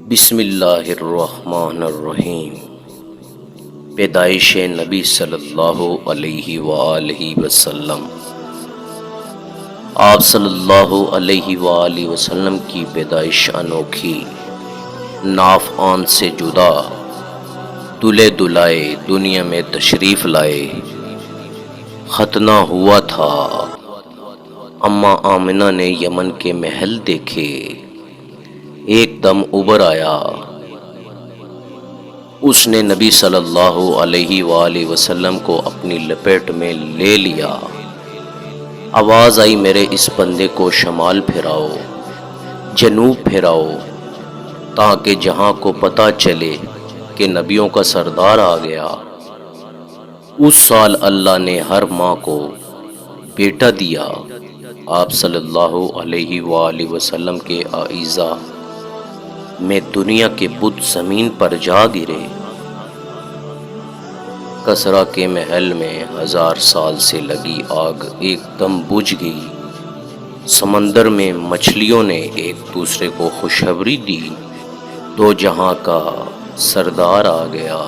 بسم اللہ الرحمن الرحیم۔ پیدائش نبی صلی اللہ علیہ وآلہ وسلم۔ آپ صلی اللہ علیہ وآلہ وسلم کی پیدائش انوکھی، ناف آن سے جدا، دلے دلائے دنیا میں تشریف لائے۔ ختنہ ہوا تھا، اماں آمنہ نے یمن کے محل دیکھے، ایک دم ابھر آیا۔ اس نے نبی صلی اللہ علیہ وآلہ وسلم کو اپنی لپیٹ میں لے لیا۔ آواز آئی، میرے اس بندے کو شمال پھراؤ، جنوب پھراؤ، تاکہ جہاں کو پتہ چلے کہ نبیوں کا سردار آ گیا۔ اس سال اللہ نے ہر ماں کو بیٹا دیا۔ آپ صلی اللہ علیہ وآلہ وسلم کے اعزا میں دنیا کے بت زمین پر جا گرے۔ کسریٰ کے محل میں 1000 سال سے لگی آگ ایک دم بجھ گئی۔ سمندر میں مچھلیوں نے ایک دوسرے کو خوشخبری دی، دو جہاں کا سردار آ گیا۔